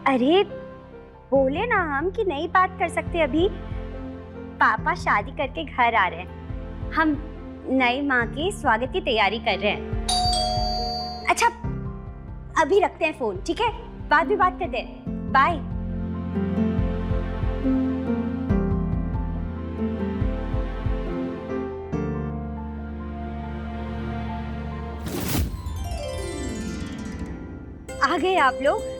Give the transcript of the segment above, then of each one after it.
अरे बोले ना हम कि नहीं बात कर सकते अभी। पापा शादी करके घर आ रहे हैं, हम नई माँ के स्वागत की तैयारी कर रहे हैं। अच्छा अभी रखते हैं फोन, ठीक है? बाद में बात करते हैं, बाय। आ गए आप लोग?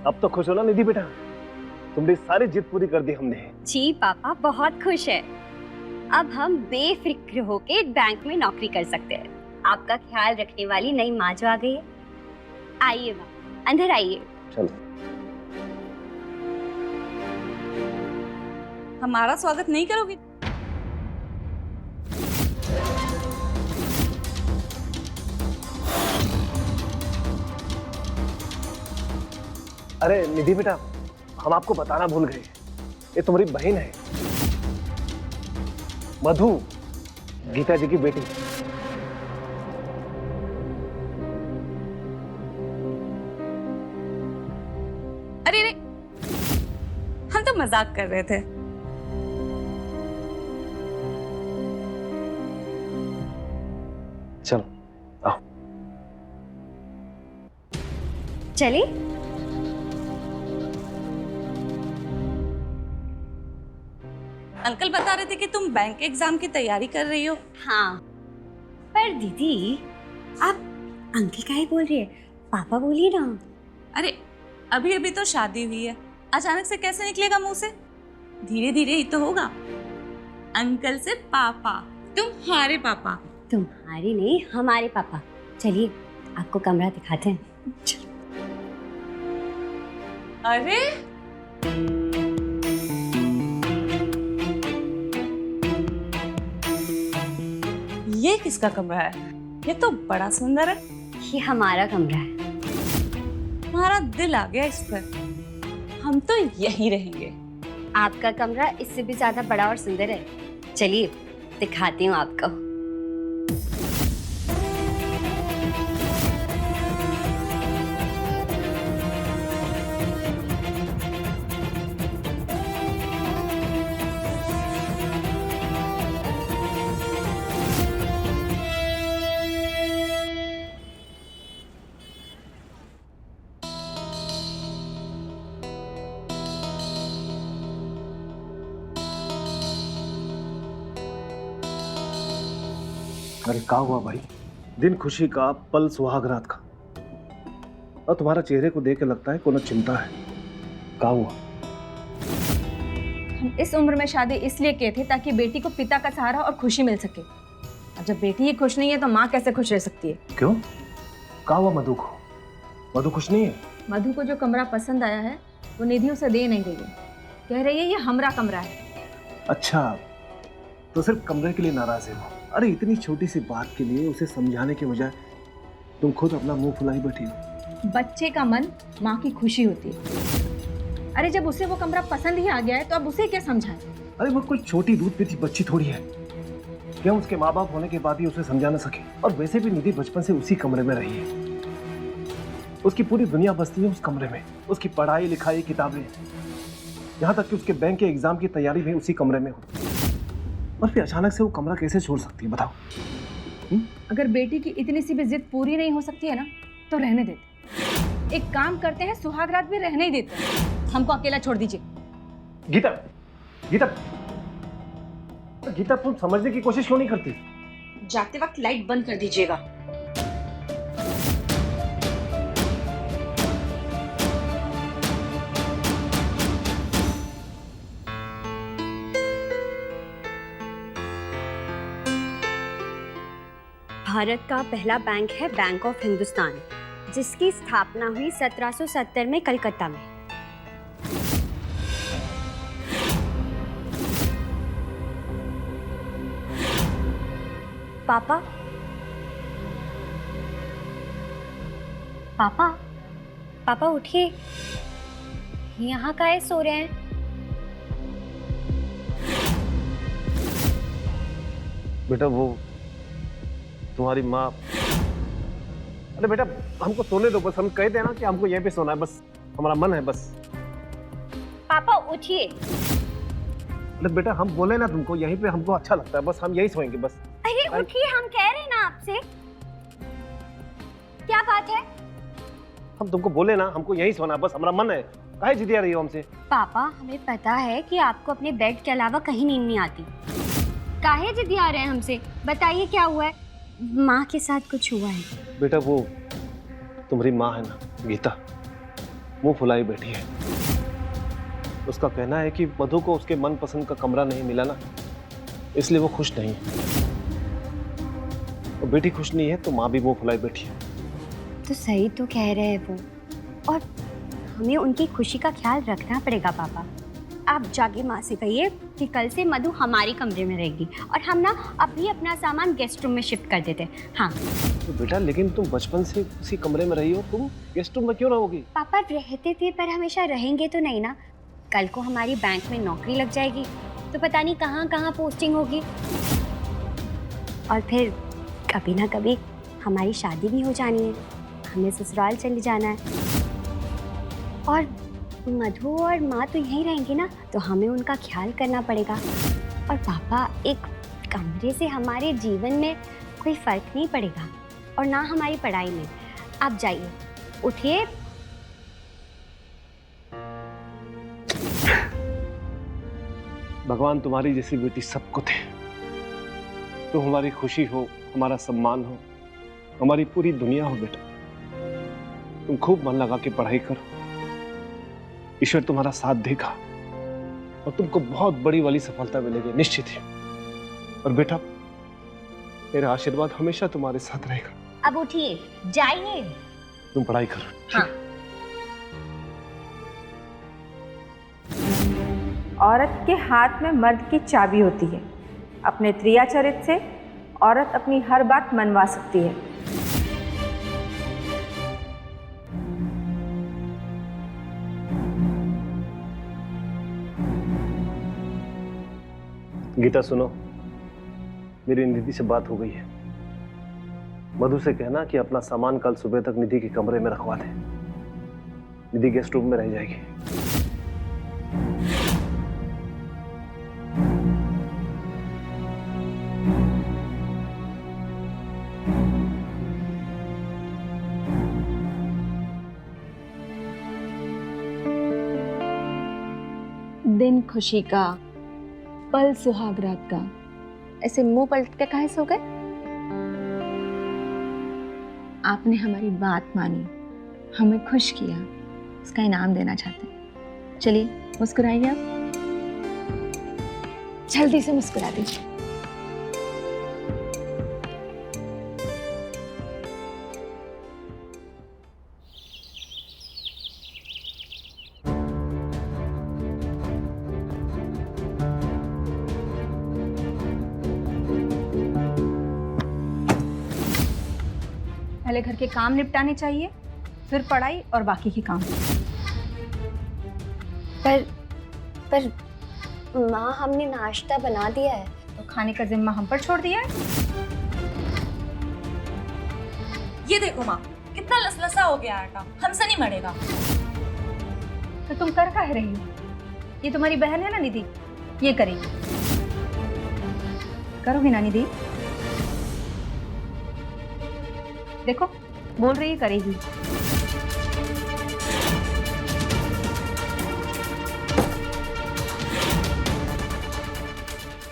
अब तो खुश हो ना निधि बेटा, तुमने सारी जिद पूरी कर दी हमने। जी पापा बहुत खुश है। अब हम बेफिक्र होके बैंक में नौकरी कर सकते हैं। आपका ख्याल रखने वाली नई माँ जो आ गई है। आइए माँ, अंदर आइए। चलो। हमारा स्वागत नहीं करोगी? अरे निधि बेटा, हम आपको बताना भूल गए, ये तुम्हारी बहन है मधु, गीता जी की बेटी। अरे रे, हम तो मजाक कर रहे थे। चलो आओ। चलिए। अंकल बता रहे थे कि तुम बैंक एग्जाम की तैयारी कर रही हो। हाँ पर दीदी आप अंकल का ही बोल रही है, पापा बोलिए ना। अरे अभी अभी तो शादी हुई है, अचानक से कैसे निकलेगा मुंह से? धीरे धीरे ही तो होगा। अंकल से पापा, तुम्हारे पापा। तुम्हारे नहीं, हमारे पापा। चलिए आपको कमरा दिखाते हैं। अरे ये किसका कमरा है? ये तो बड़ा सुंदर है। ये हमारा कमरा है। हमारा दिल आ गया इस पर, हम तो यहीं रहेंगे। आपका कमरा इससे भी ज्यादा बड़ा और सुंदर है। चलिए दिखाती हूँ आपको। अरे क्या हुआ भाई? दिन खुशी का, पल सुहाग रात का, और तुम्हारा चेहरे को देख के लगता है कोनो चिंता है। क्या हुआ? हम इस उम्र में शादी इसलिए किए थे ताकि बेटी को पिता का सहारा और खुशी मिल सके। अब जब बेटी ही खुश नहीं है तो माँ कैसे खुश रह सकती है? क्यों? क्या हुआ मधु को? मधु खुश नहीं है? मधु को जो कमरा पसंद आया है वो निधि उसे दे नहीं रही है। कह रही है ये हमारा कमरा है। अच्छा, तो सिर्फ कमरे के लिए नाराज है वो? अरे इतनी छोटी सी बात के लिए उसे समझाने के बजाय तुम खुद अपना मुंह फुलाई बैठी हो। बच्चे का मन माँ की खुशी होती है। अरे जब उसे वो कमरा पसंद ही आ गया है तो अब उसे क्या समझाएं? अरे वो कोई छोटी दूध पीती बच्ची थोड़ी है, क्या उसके माँ बाप होने के बाद ही उसे समझा ना सके? और वैसे भी निधि बचपन से उसी कमरे में रही है, उसकी पूरी दुनिया बसती है उस कमरे में। उसकी पढ़ाई लिखाई, किताबें, यहाँ तक कि उसके बैंक के एग्जाम की तैयारी भी उसी कमरे में हो। और फिर अचानक से वो कमरा कैसे छोड़ सकती है बताओ? अगर बेटी की इतनी सी भी जिद पूरी नहीं हो सकती है ना तो रहने देते। एक काम करते हैं, सुहाग रात भी रहने ही देते हैं। हमको अकेला छोड़ दीजिए। गीता, गीता, गीता, तुम समझने की कोशिश क्यों नहीं करती? जाते वक्त लाइट बंद कर दीजिएगा। भारत का पहला बैंक है बैंक ऑफ हिंदुस्तान, जिसकी स्थापना हुई 1770 में कलकत्ता में। पापा पापा पापा उठिए, यहाँ काहे सो रहे हैं? बेटा वो तुम्हारी माँ। अरे बेटा हमको सोने दो, बस हम कहते हैं ना कि हमको यहीं पे सोना है, बस हमारा मन है बस। पापा उठिए। अरे बेटा हम बोले ना तुमको यहीं पे हमको अच्छा लगता है, बस हम यहीं सोएंगे बस। अरे उठिए, हम कह रहे हैं ना आपसे। क्या बात है? हम तुमको बोले ना हमको यहीं सोना है, बस हमारा मन है, काहे जिदिया रही हो हमसे? पापा हमें पता है कि आपको अपने बेड के अलावा कहीं नींद नहीं आती। काहे जिद्दी आ रहे हैं हमसे? बताइए क्या हुआ है? माँ के साथ कुछ हुआ है? बेटा वो तुम्हारी माँ है ना गीता, मुंह फुलाई बैठी है। उसका कहना है कि मधु को उसके मनपसंद का कमरा नहीं मिला ना, इसलिए वो खुश नहीं है। और बेटी खुश नहीं है तो माँ भी मुंह फुलाई बैठी है। तो सही तो कह रहे हैं वो, और हमें उनकी खुशी का ख्याल रखना पड़ेगा। पापा आप जाके माँ से कहिए कि कल से मधु हमारे कमरे में रहेगी और हम ना अभी अपना सामान गेस्ट रूम में शिफ्ट कर देते। हाँ तो बेटा लेकिन तुम बचपन से उसी कमरे में रही हो, तुम गेस्ट रूम में क्यों रहोगी? पापा रहते थे पर हमेशा रहेंगे तो नहीं ना। कल को हमारी बैंक में नौकरी लग जाएगी तो पता नहीं कहाँ कहाँ पोस्टिंग होगी, और फिर कभी ना कभी हमारी शादी भी हो जानी है, हमें ससुराल चले जाना है, और मधु और माँ तो यहीं रहेंगी ना, तो हमें उनका ख्याल करना पड़ेगा। और पापा एक कमरे से हमारे जीवन में कोई फर्क नहीं पड़ेगा और ना हमारी पढ़ाई में। आप जाइए, उठिए। भगवान तुम्हारी जैसी बेटी सबको थे। तुम हमारी खुशी हो, हमारा सम्मान हो, हमारी पूरी दुनिया हो बेटा। तुम खूब मन लगा के पढ़ाई करो, ईश्वर तुम्हारा साथ देगा और तुमको बहुत बड़ी वाली सफलता मिलेगी, निश्चित है। और बेटा मेरा आशीर्वाद हमेशा तुम्हारे साथ रहेगा। अब उठिए, जाइए। तुम पढ़ाई करो। हाँ। औरत के हाथ में मर्द की चाबी होती है। अपने त्रिया चरित्र से औरत अपनी हर बात मनवा सकती है। गीता सुनो, मेरी निधि से बात हो गई है। मधु से कहना कि अपना सामान कल सुबह तक निधि के कमरे में रखवा दे। निधि गेस्ट रूम में रह जाएगी। दिन खुशी का, पल सुहागरात का, ऐसे मुंह पलट के काहे सो गए? आपने हमारी बात मानी, हमें खुश किया, इसका इनाम देना चाहते हैं। चलिए मुस्कुराइए आप, जल्दी से मुस्कुरा दीजिए। पहले घर के काम निपटाने चाहिए, फिर पढ़ाई और बाकी के काम। पर माँ हमने नाश्ता बना दिया है। तो खाने का जिम्मा हम पर छोड़ दिया है। ये देखो माँ, कितना लसलसा हो गया आटा, हमसे नहीं मरेगा। तो तुम कर काहे रही हो? ये तुम्हारी बहन है ना निधि, ये करेगी। करोगी ना निधि? देखो बोल रही है करेगी।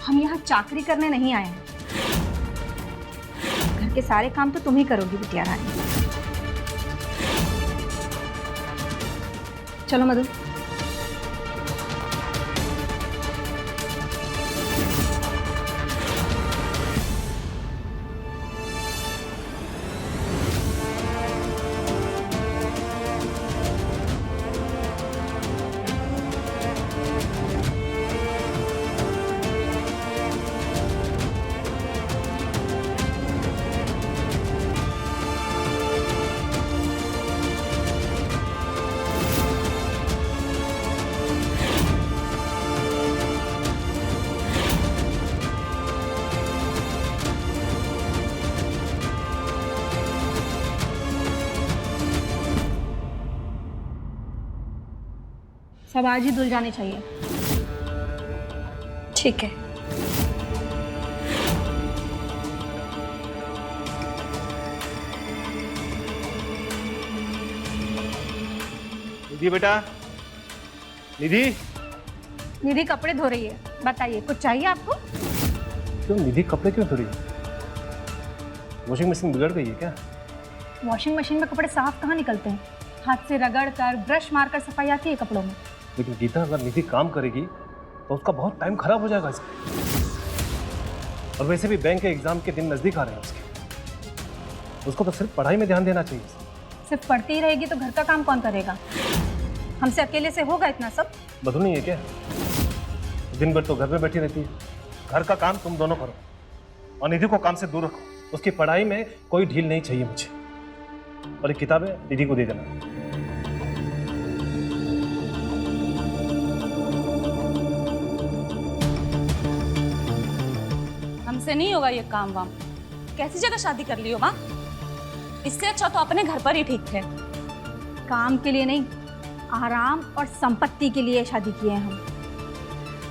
हम यहाँ चाकरी करने नहीं आए हैं। घर के सारे काम तो तुम ही करोगी बिटिया रानी। चलो मधु। सब आज ही धुल जाने चाहिए। ठीक है। निधि बेटा, निधि। निधि कपड़े धो रही है, बताइए कुछ चाहिए आपको? क्यों निधि कपड़े क्यों धो रही है? वॉशिंग मशीन बिगड़ गई है क्या? वॉशिंग मशीन में कपड़े साफ कहाँ निकलते हैं? हाथ से रगड़ कर, ब्रश मारकर सफाई आती है कपड़ों में। लेकिन गीता, अगर निधि काम करेगी तो उसका बहुत टाइम खराब हो जाएगा इसमें। और वैसे भी बैंक के एग्जाम के दिन नजदीक आ रहे हैं उसको तो सिर्फ पढ़ाई में ध्यान देना चाहिए। सिर्फ पढ़ती ही रहेगी तो घर का काम कौन करेगा? हमसे अकेले से होगा इतना सब? बधू नहीं है क्या? दिन भर तो घर में बैठी रहती है। घर का काम तुम दोनों करो और निधि को काम से दूर रखो। उसकी पढ़ाई में कोई ढील नहीं चाहिए मुझे। और एक किताबें निधि को दे देना। हमसे नहीं होगा ये काम वाम। कैसी जगह शादी कर ली हो माँ? इससे अच्छा तो अपने घर पर ही ठीक थे। काम के लिए नहीं, आराम और संपत्ति के लिए शादी किए हैं हम।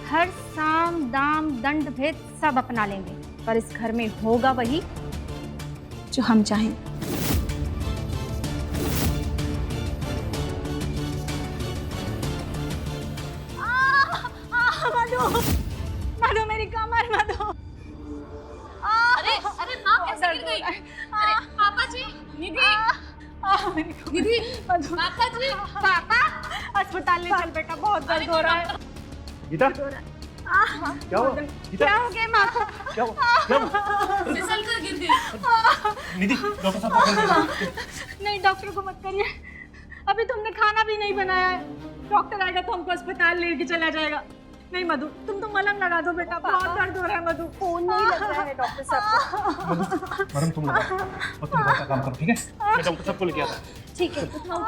हर साम दाम दंड भेद सब अपना लेंगे, पर इस घर में होगा वही जो हम चाहें। मधु, मधु मेरी कमर, मधु। अरे अरे माँ कैसे गिर गई? अरे पापा जी, निधि, निधि, मधु, पापा जी, पापा। अस्पताल ले चल बेटा, बहुत दर्द हो रहा है। गीता, क्या हुआ? गीता, क्या हो गया माँ को? क्या हुआ? क्या हुआ? फिसल कर गिर गई। निधि, डॉक्टर साहब को कॉल करो। नहीं, डॉक्टर को मत करिए। अभी तुमने खाना भी नहीं बनाया है। डॉक्टर आएगा तो हमको अस्पताल लेके चला जाएगा। नहीं मधु, तुम तो मलहम लगा दो बेटा, बहुत दर्द हो रहा है मधु। फोन नहीं लग रहा है डॉक्टर साहब को। मरम तुम लगा और तुम घर का काम करो, ठीक है? मैं डॉक्टर साहब को लेके आता हूं। ठीक है, उठाओ।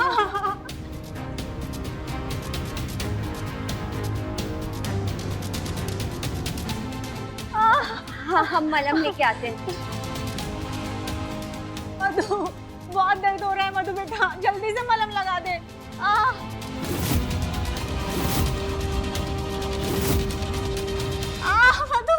हाँ, हम मलहम लेके आते हैं। मधु, बहुत दर्द हो रहा है मधु बेटा, जल्दी से मलहम लगा दे। मधु।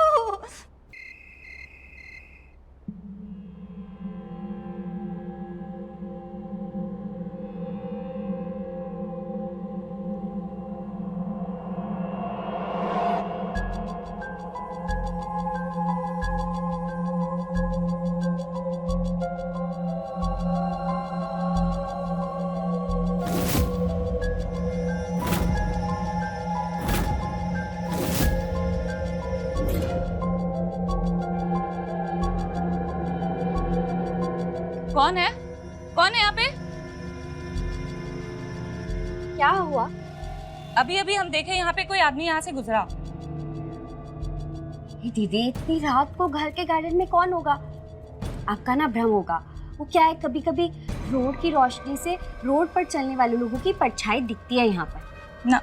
कौन है? कौन है यहाँ पे? क्या हुआ? अभी अभी हम देखे यहाँ पे कोई आदमी यहाँ से गुजरा। ये दीदी, इतनी रात को घर के गार्डन में कौन होगा? आपका ना भ्रम होगा। वो क्या है, कभी कभी रोड की रोशनी से रोड पर चलने वाले लोगों की परछाई दिखती है यहाँ पर। ना,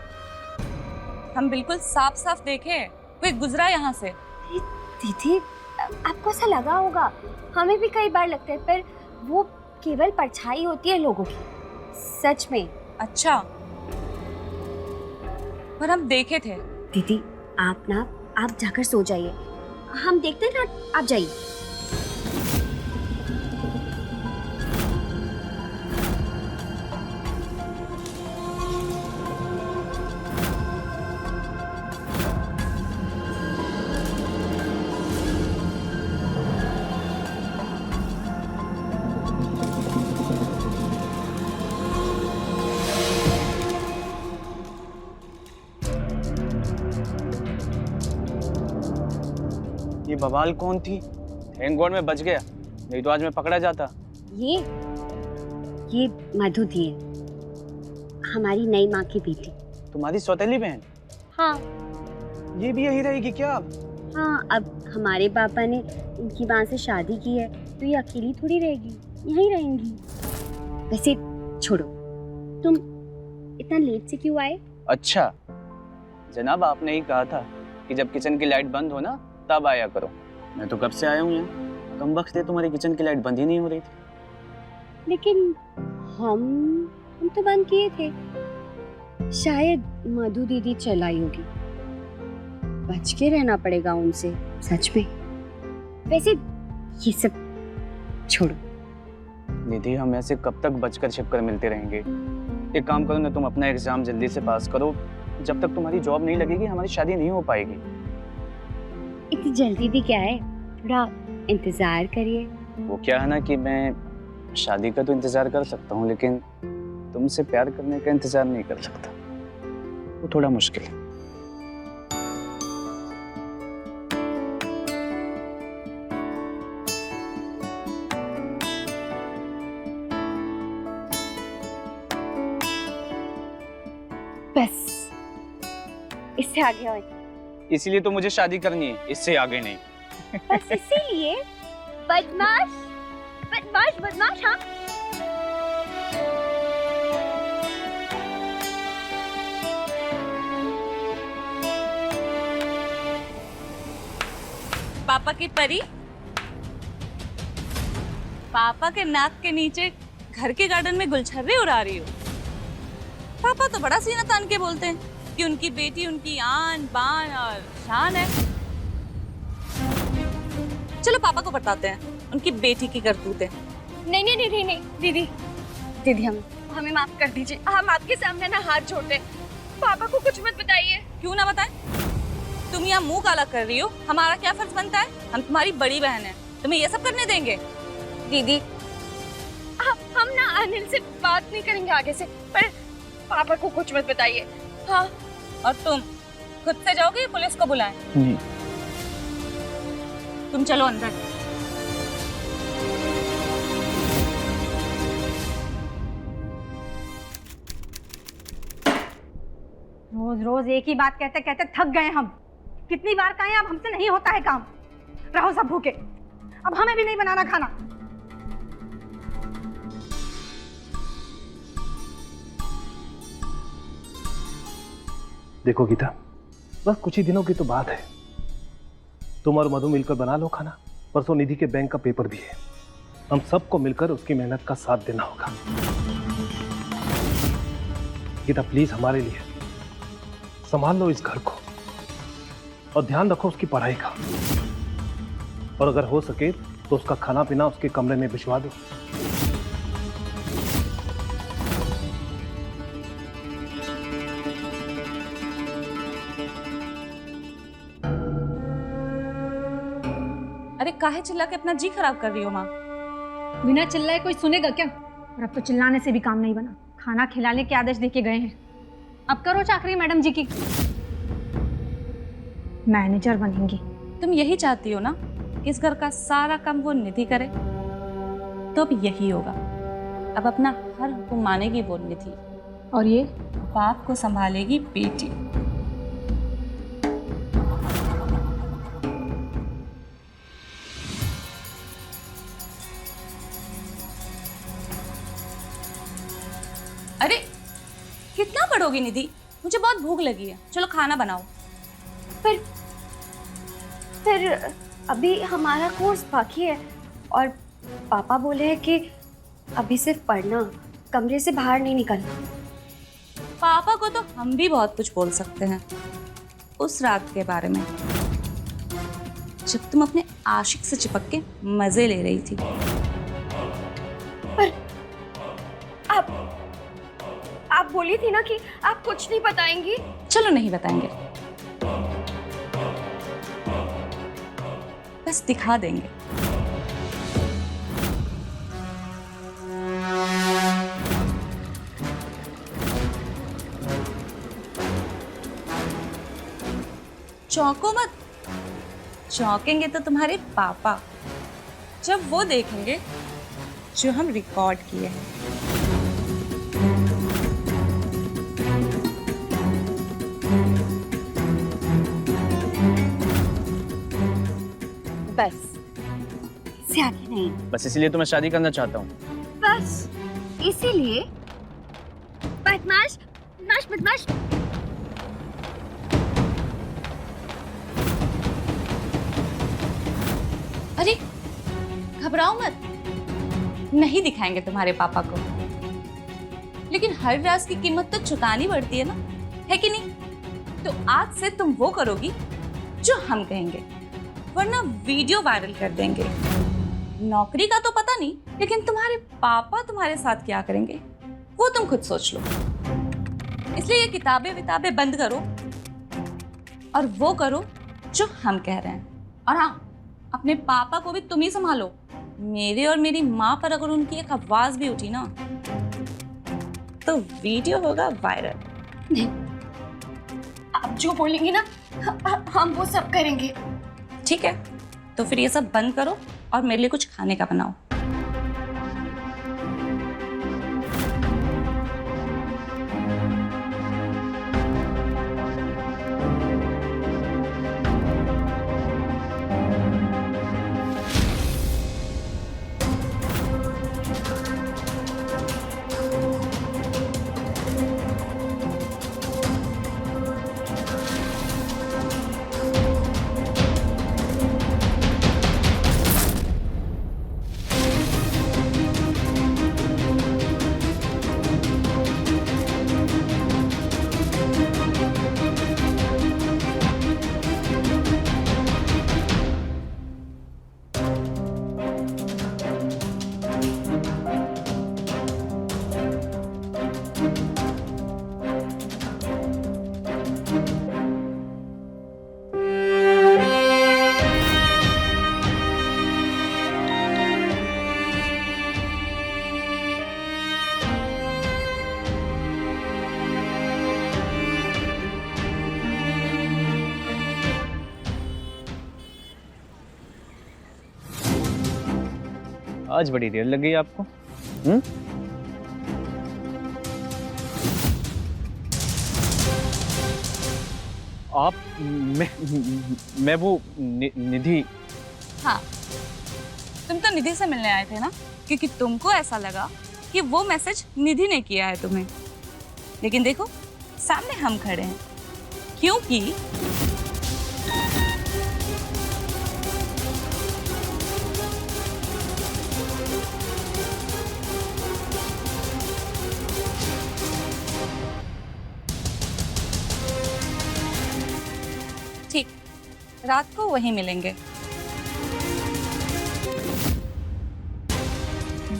हम बिल्कुल साफ साफ देखे कोई गुजरा यहाँ से। दीदी, आपको ऐसा लगा होगा, हमें भी कई बार लगता है, पर वो केवल परछाई होती है लोगों की, सच में। अच्छा, पर हम देखे थे। दीदी, आप जाकर सो जाइए, हम देखते हैं ना, आप जाइए। ये बवाल कौन थी? थैंक गॉड में बच गया, नहीं तो आज मैं पकड़ा जाता। ये मधु थी, हमारी नई माँ की बेटी। तुम्हारी सौतेली बहन? हाँ ये भी यही रहेगी क्या? हाँ, अब हमारे पापा ने इनकी माँ से शादी की है तो ये अकेली थोड़ी रहेगी, यहीं रहेंगी। वैसे छोड़ो, तुम इतना लेट से क्यों आए? अच्छा जनाब, आपने ही कहा था कि जब किचन की लाइट बंद हो ना तब आया करो। मैं तो कब से आया हूँ यहाँ, कम वक्त है तुम्हारी किचन की लाइट बंद ही नहीं हो रही थी। लेकिन हम तो बंद किए थे। शायद मधु दीदी चलाई होगी, बच के रहना पड़ेगा उनसे, सच में। वैसे ये सब छोड़ो। निधि, हम ऐसे कब तक बचकर छिपकर मिलते रहेंगे? एक काम करो ना, तुम अपना एग्जाम जल्दी से पास करो। जब तक तुम्हारी जॉब नहीं लगेगी हमारी शादी नहीं हो पाएगी। इतनी जल्दी भी क्या है, थोड़ा इंतजार करिए। वो क्या है ना कि मैं शादी का तो इंतजार कर सकता हूँ, लेकिन तुमसे प्यार करने का इंतजार नहीं कर सकता। वो थोड़ा मुश्किल है। बस इससे आगे और इसीलिए तो मुझे शादी करनी है, इससे आगे नहीं। बस इसीलिए। बदमाश बदमाश बदमाश। हाँ, पापा की परी, पापा के नाक के नीचे घर के गार्डन में गुलछर्रे उड़ा रही हो। पापा तो बड़ा सीना तान के बोलते हैं कि उनकी बेटी उनकी आन बान और शान है। चलो पापा को बताते हैं उनकी बेटी की करतूतें। नहीं नहीं नहीं नहीं दीदी, दीदी हमें माफ कर दीजिए। हम आपके सामने ना हाथ जोड़ते, पापा को कुछ मत बताइए। क्यों ना बताएं? तुम यहाँ मुंह काला कर रही हो, हमारा क्या फर्ज बनता है? हम तुम्हारी बड़ी बहन है, तुम्हें ये सब करने देंगे? दीदी हम ना अनिल से बात नहीं करेंगे आगे से, पर पापा को कुछ मत बताइए। हाँ। और तुम खुद से जाओगे या पुलिस को बुलाएं? नहीं। तुम चलो अंदर। रोज रोज एक ही बात कहते कहते थक गए हम। कितनी बार कहें, अब हमसे नहीं होता है काम। रहो सब भूखे, अब हमें भी नहीं बनाना खाना। देखो गीता, बस कुछ ही दिनों की तो बात है। तुम और मधु मिलकर बना लो खाना। परसों निधि के बैंक का पेपर भी है। हम सबको मिलकर उसकी मेहनत का साथ देना होगा। गीता प्लीज हमारे लिए संभाल लो इस घर को और ध्यान रखो उसकी पढ़ाई का। और अगर हो सके तो उसका खाना पीना उसके कमरे में भिजवा दो। अरे काहे चिल्ला के अपना जी खराब कर रही हो माँ? बिना चिल्लाए कोई सुनेगा क्या? और अब तो चिल्लाने से भी काम नहीं बना। खाना खिलाने के आदेश देके गए हैं, अब करो चाकरी मैडम जी की। मैनेजर बनेंगी। तुम यही चाहती हो ना कि इस घर का सारा काम वो निधि करे? तो अब यही होगा। अब अपना हर हुक्म मानेगी वो निधि, और ये बाप को संभालेगी बेटी। अरे कितना पढ़ोगी निधि? मुझे बहुत भूख लगी है, चलो खाना बनाओ। फिर अभी हमारा कोर्स बाकी है और पापा बोले हैं कि अभी सिर्फ पढ़ना, कमरे से बाहर नहीं निकलना। पापा को तो हम भी बहुत कुछ बोल सकते हैं। उस रात के बारे में जब तुम अपने आशिक से चिपक के मजे ले रही थी। पर आप बोली थी ना कि आप कुछ नहीं बताएंगी। चलो नहीं बताएंगे, बस दिखा देंगे। चौंको मत। चौंकेंगे तो तुम्हारे पापा, जब वो देखेंगे जो हम रिकॉर्ड किए हैं। बस इससे आगे नहीं। बस इसीलिए तो मैं शादी करना चाहता हूँ। बस इसीलिए? बदमाश बदमाश बदमाश। अरे घबराओ मत, नहीं दिखाएंगे तुम्हारे पापा को। लेकिन हर राज की कीमत तो चुकानी पड़ती है ना, है कि नहीं? तो आज से तुम वो करोगी जो हम कहेंगे, वरना वीडियो वायरल कर देंगे। नौकरी का तो पता नहीं, लेकिन तुम्हारे पापा तुम्हारे साथ क्या करेंगे वो तुम खुद सोच लो। इसलिए ये किताबें विताबें बंद करो और वो करो जो हम कह रहे हैं। और हाँ, अपने पापा को भी तुम ही संभालो। मेरे और मेरी माँ पर अगर उनकी एक आवाज भी उठी ना तो वीडियो होगा वायरल। नहीं, आप जो बोलेंगे ना हम वो सब करेंगे। ठीक है, तो फिर ये सब बंद करो और मेरे लिए कुछ खाने का बनाओ। आज बड़ी देर लग गई आपको। आप मैं वो निधि। हाँ, तुम तो निधि से मिलने आए थे ना, क्योंकि तुमको ऐसा लगा कि वो मैसेज निधि ने किया है तुम्हें। लेकिन देखो, सामने हम खड़े हैं, क्योंकि ठीक, रात को वहीं मिलेंगे।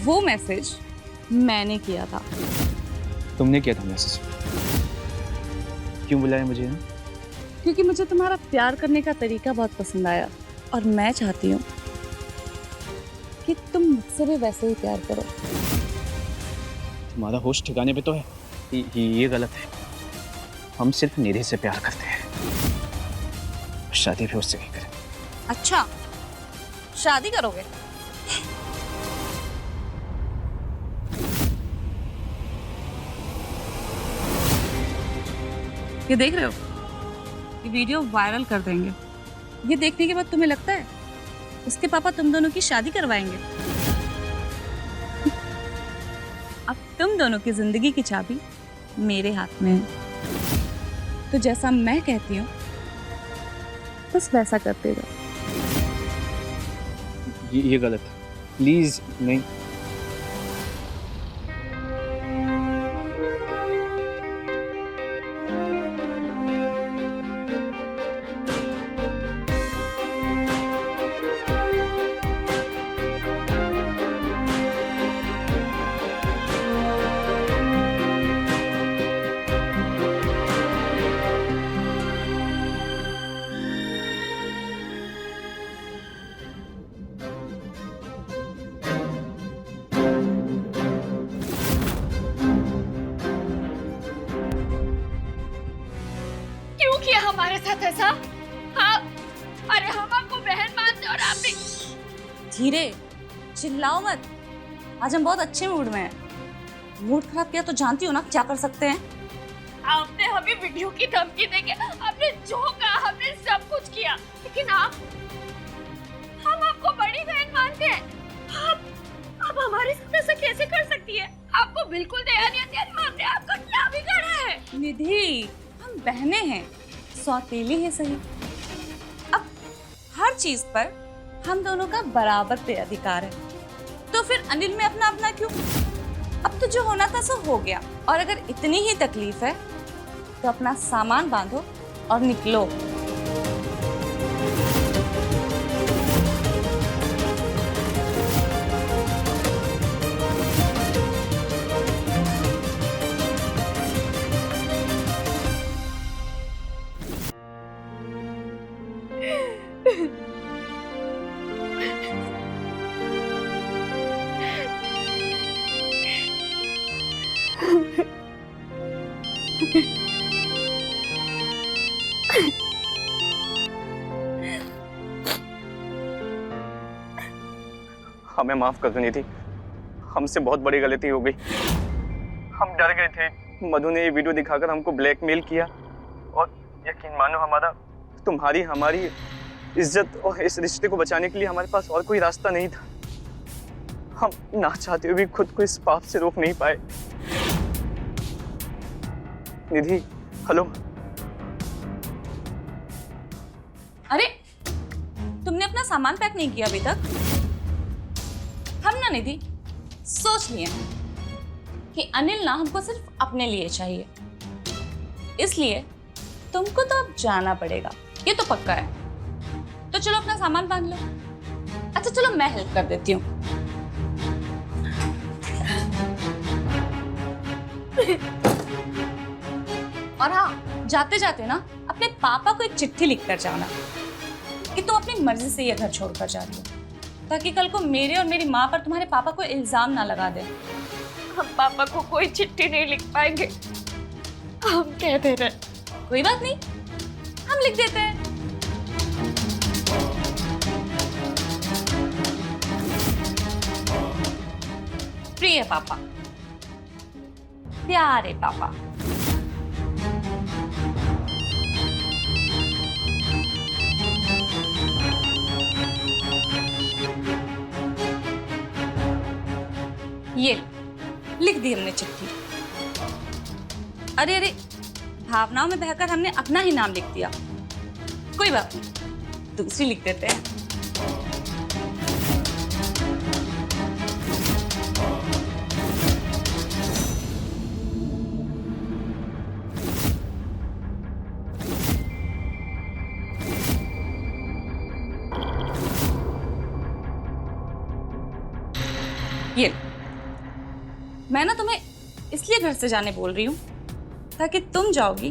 वो मैसेज मैंने किया था। तुमने किया था मैसेज? क्यों बुलाया मुझे? क्योंकि मुझे तुम्हारा प्यार करने का तरीका बहुत पसंद आया और मैं चाहती हूँ कि तुम मुझसे भी वैसे ही प्यार करो। तुम्हारा होश ठिकाने पे तो है? ये गलत है। हम सिर्फ निधि से प्यार करते हैं, शादी भी उससे ही करें। अच्छा, शादी करोगे? ये देख रहे हो, ये वीडियो वायरल कर देंगे। ये देखने के बाद तुम्हें लगता है उसके पापा तुम दोनों की शादी करवाएंगे? अब तुम दोनों की जिंदगी की चाबी मेरे हाथ में है, तो जैसा मैं कहती हूँ बस वैसा करते जाओ। ये गलत है, प्लीज नहीं। हमारे साथ ऐसा? हाँ, अरे हम आपको बहन मानते और आप भी। धीरे, चिल्लाओ मत। आज हम बहुत अच्छे मूड में हैं। मूड खराब किया तो जानती हो ना क्या कर सकते हैं। आपने हमें वीडियो की धमकी देके आपने जो कहा हमने सब कुछ किया, लेकिन हम आपको बड़ी बहन मानते हैं। आप हमारे साथ ऐसा कैसे कर सकती है? आपको बिल्कुल दया नहीं आती। हमने आपका क्या बिगाड़ा है? निधि, हम बहनें हैं, सौतेली है सही। अब हर चीज पर हम दोनों का बराबर पे अधिकार है, तो फिर अनिल में अपना अपना क्यों? अब तो जो होना था सो हो गया, और अगर इतनी ही तकलीफ है तो अपना सामान बांधो और निकलो। हमें माफ कर दो निधि, हमसे बहुत बड़ी गलती हो गई। हम डर गए थे, मधु ने ये वीडियो दिखाकर हमको ब्लैकमेल किया, और यकीन मानो तुम्हारी हमारी इज्जत और इस रिश्ते को बचाने के लिए हमारे पास और कोई रास्ता नहीं था। हम ना चाहते हुए भी खुद को इस पाप से रोक नहीं पाए। निधि, हेलो। अरे तुमने अपना सामान पैक नहीं किया अभी तक? हम ना निधि सोच लिए कि अनिल ना हमको सिर्फ अपने लिए चाहिए, इसलिए तुमको तो अब जाना पड़ेगा, ये तो पक्का है। तो चलो अपना सामान बांध लो। अच्छा चलो मैं हेल्प कर देती हूँ। और हाँ, जाते जाते ना अपने पापा को एक चिट्ठी लिख कर जाना कि तुम अपनी मर्जी से ये घर छोड़कर जा रही हो, ताकि कल को मेरे और मेरी माँ पर तुम्हारे पापा को इल्जाम ना लगा दे। हम पापा को कोई चिट्ठी नहीं लिख पाएंगे, हम कह दे रहे। कोई बात नहीं, हम लिख देते हैं। प्रिय पापा, प्यारे पापा, ये लिख दी हमने चिट्ठी। अरे अरे, भावनाओं में बहकर हमने अपना ही नाम लिख दिया। कोई बात नहीं, दूसरी लिख देते हैं। ये मैं ना तुम्हें इसलिए घर से जाने बोल रही हूं ताकि तुम जाओगी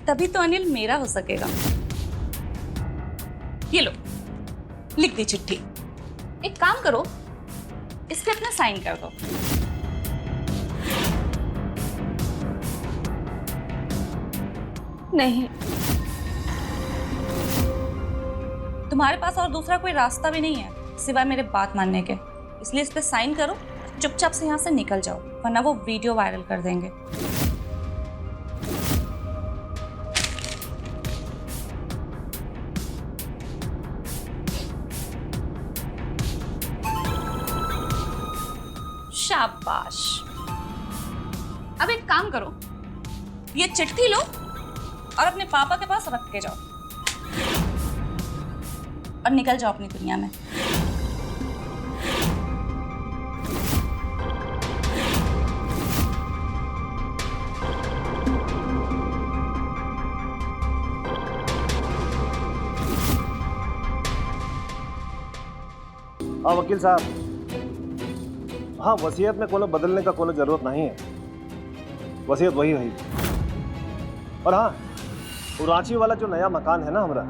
तभी तो अनिल मेरा हो सकेगा। ये लो, लिख दी चिट्ठी। एक काम करो, इस पे अपना साइन कर दो। नहीं, तुम्हारे पास और दूसरा कोई रास्ता भी नहीं है सिवाय मेरे बात मानने के, इसलिए इस पे साइन करो, चुपचाप से यहाँ से निकल जाओ, वरना वो वीडियो वायरल कर देंगे। शाबाश। अब एक काम करो, ये चिट्ठी लो और अपने पापा के पास रख के जाओ और निकल जाओ अपनी दुनिया में। हाँ वकील साहब, हाँ वसीयत में कोनो बदलने का कोनो जरूरत नहीं है, वसीयत वही रही। और हाँ, वो रांची वाला जो नया मकान है ना हमारा,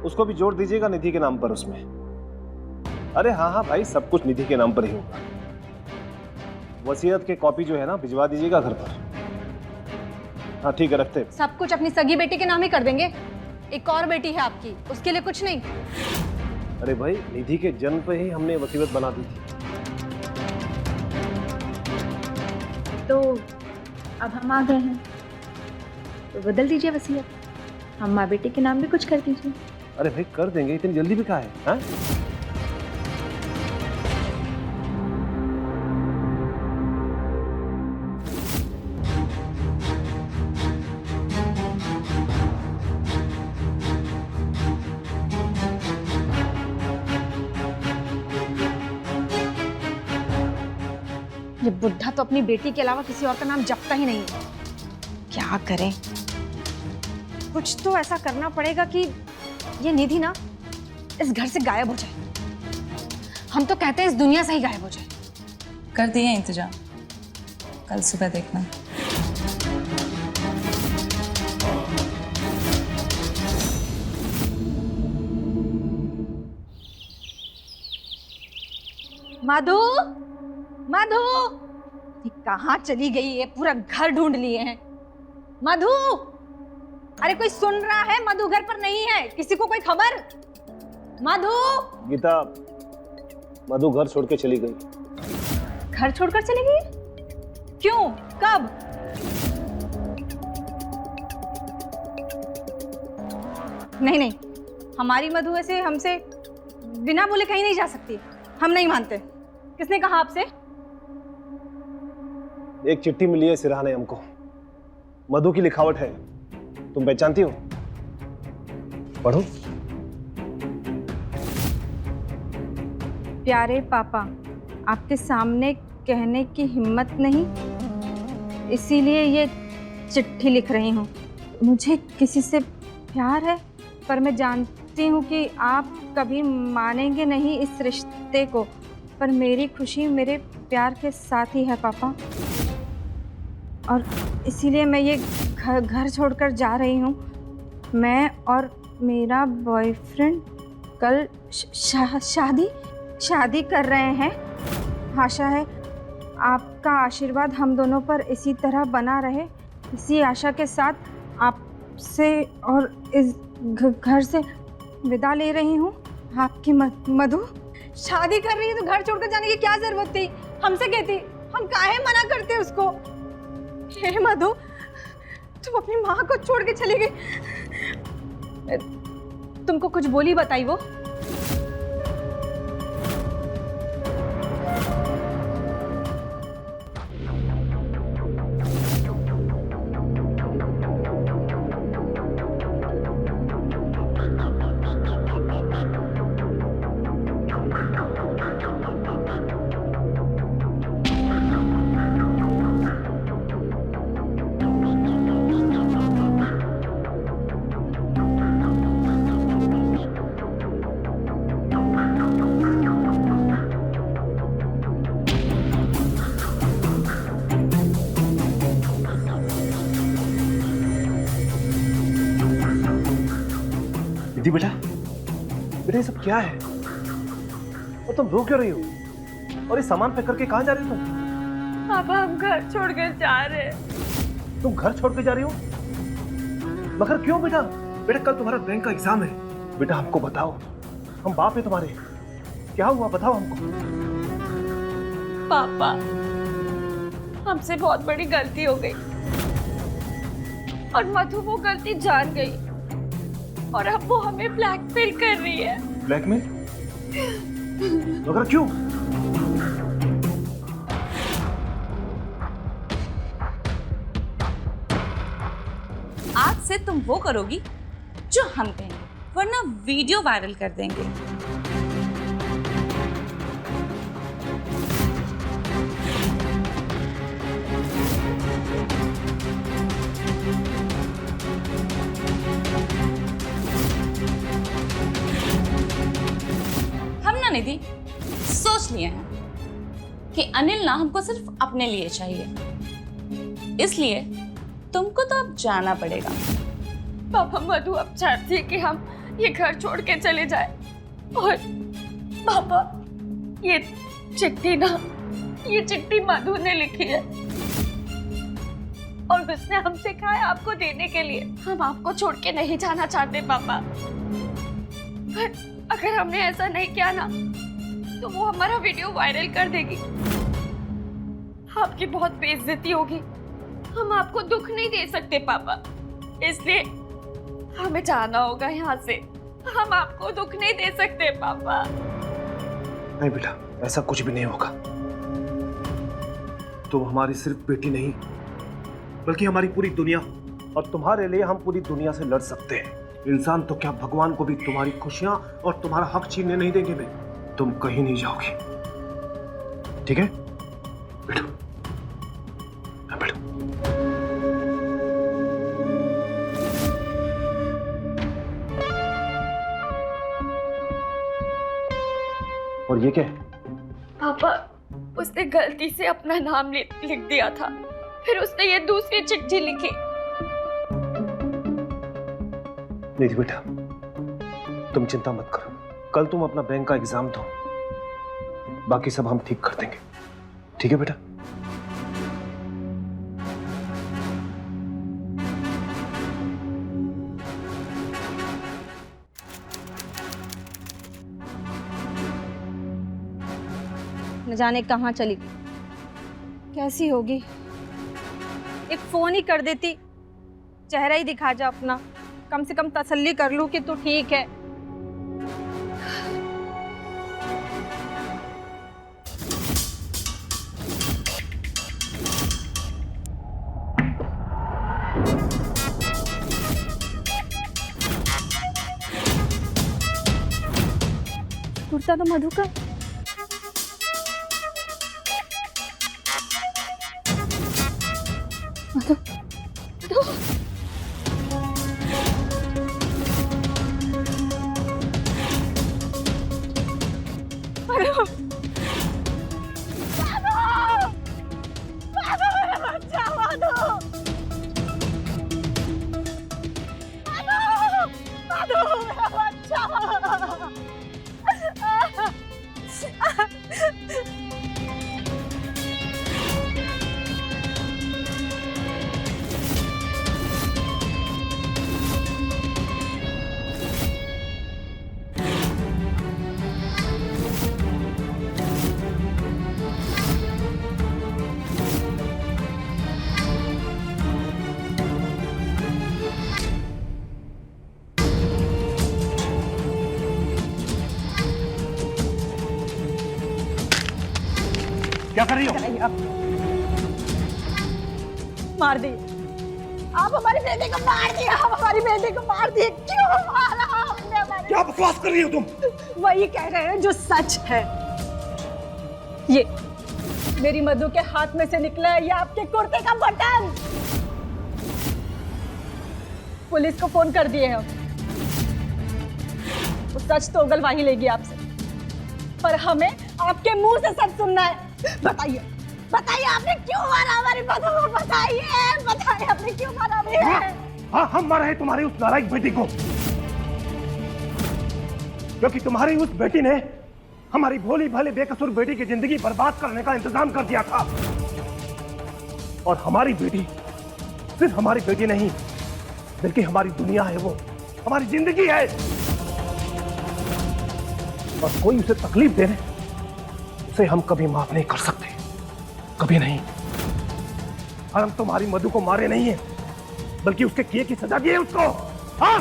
उसको भी जोड़ दीजिएगा निधि के नाम पर उसमें। अरे हाँ हाँ भाई, सब कुछ निधि के नाम पर ही होगा। वसीयत के कॉपी जो है ना भिजवा दीजिएगा घर पर। हाँ ठीक है, रखते। सब कुछ अपनी सगी बेटी के नाम ही कर देंगे। एक और बेटी है आपकी, उसके लिए कुछ नहीं। अरे भाई, निधि के जन्म पे ही हमने वसीयत बना दी थी। तो अब हम आ गए हैं तो बदल दीजिए वसीयत, हम माँ बेटे के नाम भी कुछ कर दीजिए। अरे भाई कर देंगे, इतनी जल्दी भी कहाँ है? हाँ? ये बुढ़ा तो अपनी बेटी के अलावा किसी और का नाम जपता ही नहीं है। क्या करें? कुछ तो ऐसा करना पड़ेगा कि ये निधि ना इस घर से गायब हो जाए। हम तो कहते हैं इस दुनिया से ही गायब हो जाए। कर दिए इंतजाम, कल सुबह देखना। मधु, मधु, ये कहाँ चली गई है? पूरा घर ढूंढ लिए हैं। मधु, अरे कोई सुन रहा है? मधु घर पर नहीं है, किसी को कोई खबर? मधु। गीता, मधु घर छोड़ के चली गई। घर छोड़कर चली गई? क्यों? कब? नहीं नहीं, हमारी मधु ऐसे हमसे बिना बोले कहीं नहीं जा सकती। हम नहीं मानते। किसने कहा आपसे? एक चिट्ठी मिली है सिरहा ने हमको। मधु की लिखावट है, तुम पहचानती हो? पढ़ो। प्यारे पापा, आपके सामने कहने की हिम्मत नहीं, इसीलिए ये चिट्ठी लिख रही हूँ। मुझे किसी से प्यार है, पर मैं जानती हूँ कि आप कभी मानेंगे नहीं इस रिश्ते को, पर मेरी खुशी मेरे प्यार के साथ ही है पापा। और इसीलिए मैं ये घर छोड़कर जा रही हूँ। मैं और मेरा बॉयफ्रेंड कल शादी कर रहे हैं। आशा है आपका आशीर्वाद हम दोनों पर इसी तरह बना रहे। इसी आशा के साथ आपसे और इस घर से विदा ले रही हूँ। आपकी मधु शादी कर रही है तो घर छोड़कर जाने की क्या जरूरत थी? हमसे कहती, हम काहे मना करते उसको? हे मधु, तुम अपनी माँ को छोड़ के चली गई। तुमको कुछ बोली बताई वो? दीदी बेटा, बेटा ये सब क्या है? और तुम रो क्यों रही हो? और ये सामान पैक करके कहाँ जा रही हो तुम? पापा हम घर छोड़कर जा रहे हैं। तुम घर छोड़ के जा रही हो? मगर क्यों बेटा? बेटा कल तुम्हारा बैंक का एग्जाम है। बेटा हमको बताओ, हम बाप है तुम्हारे। क्या हुआ बताओ हमको। पापा हमसे बहुत बड़ी गलती हो गई और मधु वो गलती जान गई और अब वो हमें ब्लैकमेल कर रही है। ब्लैकमेल? मगर क्यों? आज से तुम वो करोगी जो हम कहेंगे, वरना वीडियो वायरल कर देंगे। हम ना निधि सोच लिए हैं कि अनिल ना हमको सिर्फ अपने लिए चाहिए, इसलिए तुमको तो अब जाना पड़ेगा। पापा मधु अब चाहती है कि हम ये घर छोड़ के चले जाए। और पापा ये चिट्ठी मधु ने लिखी है और उसने हमसे कहा है आपको देने के लिए। हम आपको छोड़ के नहीं जाना चाहते पापा, पर अगर हमने ऐसा नहीं किया ना तो वो हमारा वीडियो वायरल कर देगी। आपकी बहुत बेइज्जती होगी। हम आपको दुख नहीं दे सकते पापा, इसलिए हमें जाना होगा यहाँ से। हम आपको दुख नहीं दे सकते पापा। नहीं बेटा, ऐसा कुछ भी नहीं होगा। तुम हमारी सिर्फ बेटी नहीं बल्कि हमारी पूरी दुनिया, और तुम्हारे लिए हम पूरी दुनिया से लड़ सकते हैं। इंसान तो क्या भगवान को भी तुम्हारी खुशियां और तुम्हारा हक छीनने नहीं देंगे। मैं तुम कहीं नहीं जाओगी, ठीक है? बैठो, बैठो। और ये क्या है? पापा, उसने गलती से अपना नाम लिख दिया था, फिर उसने ये दूसरी चिट्ठी लिखी। निधि बेटा, तुम चिंता मत करो, कल तुम अपना बैंक का एग्जाम दो, बाकी सब हम ठीक कर देंगे, ठीक है बेटा? न जाने कहाँ चली गई, कैसी होगी। एक फोन ही कर देती, चेहरा ही दिखा जा अपना, कम से कम तसल्ली कर लूं कि तू ठीक है। कुर्ता तो मधु का। मधु, मधु। क्या कर रही हो? मार दी आप, हमारी बेटी को मार दिया, आप हमारी बेटी को मार दिए। क्यों मारा आपने हमारी? क्या बकवास कर रही हो तुम? वही कह रहे हैं जो सच है। ये मेरी मधु के हाथ में से निकला है, ये आपके कुर्ते का बटन। पुलिस को फोन कर दिए हम, वो सच तो उगलवाही लेगी आपसे, पर हमें आपके मुंह से सच सुनना है। बताइए, बताइए आपने क्यों मारा हमारी मधु को? बताइए, बताइए आपने क्यों मारा हमें? हाँ, हम मारे हैं तुम्हारी उस नालायक बेटी को, क्योंकि तुम्हारी उस बेटी ने हमारी भोली भाली बेकसूर बेटी की जिंदगी बर्बाद करने का इंतजाम कर दिया था। और हमारी बेटी सिर्फ हमारी बेटी नहीं, बल्कि हमारी दुनिया है, वो हमारी जिंदगी है। और कोई उसे तकलीफ दे रहे, उसे हम कभी माफ नहीं कर सकते, कभी नहीं। और हम तुम्हारी मधु को मारे नहीं है, बल्कि उसके किए की सजा दी है उसको। हाँ,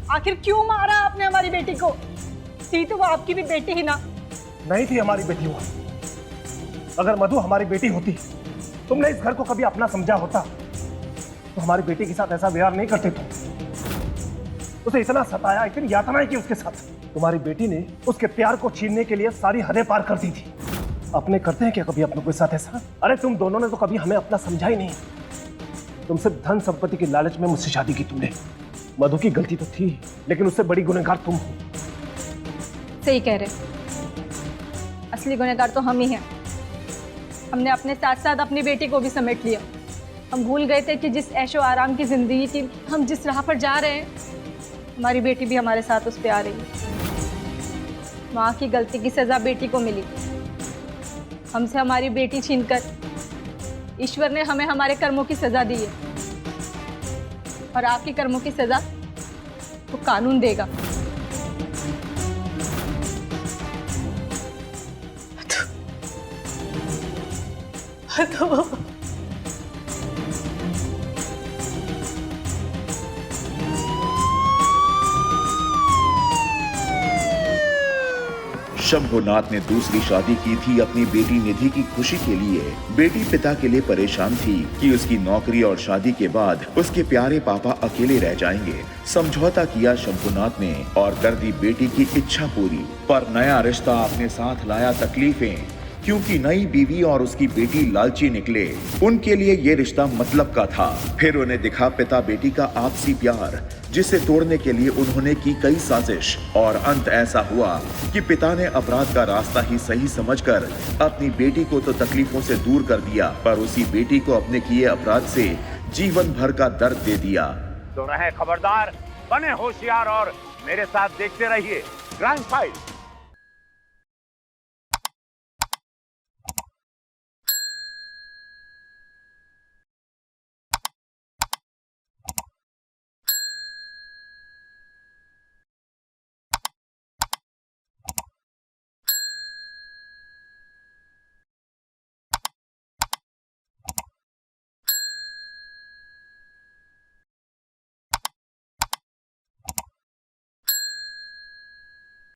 आखिर क्यों मारा आपने हमारी बेटी को? थी तो वो आपकी भी बेटी ही ना। नहीं थी हमारी बेटी वो। अगर मधु हमारी बेटी होती, तुमने इस घर को कभी अपना समझा होता, तो हमारी बेटी के साथ ऐसा व्यवहार नहीं करते तुम। उसे इतना सताया, इतनी यातनाएं की उसके साथ। तुम्हारी बेटी ने उसके प्यार को छीनने के लिए सारी हदें पार कर दी थी। अपने करते हैं क्या कभी अपनों के साथ ऐसा? अरे तुम दोनों ने तो कभी हमें अपना समझा ही नहीं। तुम सिर्फ धन संपत्ति के लालच में मुझसे शादी की तुमने। मधु की गलती तो थी, लेकिन उससे बड़ी गुनहगार तुम हो। सही कह रहे, असली गुनहगार तो हम ही हैं। हमने अपने साथ साथ अपनी बेटी को भी समेट लिया। हम भूल गए थे कि जिस ऐशो आराम की जिंदगी की हम जिस राह पर जा रहे हैं, हमारी बेटी भी हमारे साथ उस पे आ रही है। माँ की गलती की सजा बेटी को मिली, हमसे हमारी बेटी छीनकर ईश्वर ने हमें हमारे कर्मों की सजा दी है, और आपके कर्मों की सजा तो कानून देगा। शंभुनाथ ने दूसरी शादी की थी अपनी बेटी निधि की खुशी के लिए। बेटी पिता के लिए परेशान थी कि उसकी नौकरी और शादी के बाद उसके प्यारे पापा अकेले रह जाएंगे। समझौता किया शंभुनाथ ने और कर दी बेटी की इच्छा पूरी। पर नया रिश्ता अपने साथ लाया तकलीफें, क्योंकि नई बीवी और उसकी बेटी लालची निकले। उनके लिए ये रिश्ता मतलब का था। फिर उन्हें दिखा पिता बेटी का आपसी प्यार, जिसे तोड़ने के लिए उन्होंने की कई साजिश। और अंत ऐसा हुआ कि पिता ने अपराध का रास्ता ही सही समझकर अपनी बेटी को तो तकलीफों से दूर कर दिया, पर उसी बेटी को अपने किए अपराध से जीवन भर का दर्द दे दिया। तो रहे खबरदार, बने होशियार और मेरे साथ देखते रहिए ग्रैंड फाइल।